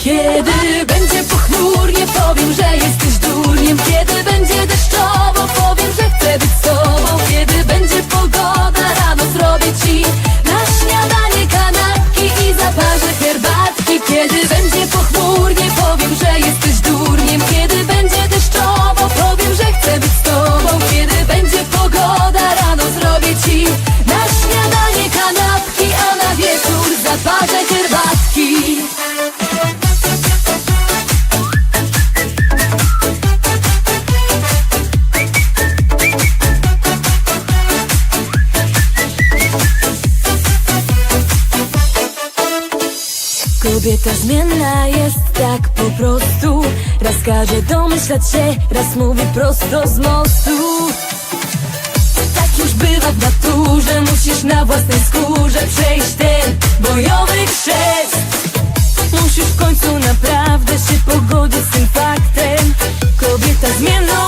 Kiedy będzie pochmurnie, powiem, że jesteś durniem. Kiedy będzie deszczowo, powiem, że chcę być z tobą. Kiedy będzie pogoda, rano zrobię ci na śniadanie kanapki i zaparzę herbatki. Kiedy będzie pochmurnie, powiem, że jesteś durniem. Kiedy będzie deszczowo, powiem, że chcę być z tobą. Kiedy będzie pogoda, rano zrobię ci na śniadanie kanapki, a na wieczór zaparzę herbatki. Kobieta zmienna jest tak po prostu. Raz każe domyślać się, raz mówi prosto z mostu. Tak już bywa w naturze, musisz na własnej skórze przejść ten bojowy chrzest. Musisz w końcu naprawdę się pogodzić z tym faktem. Kobieta zmienną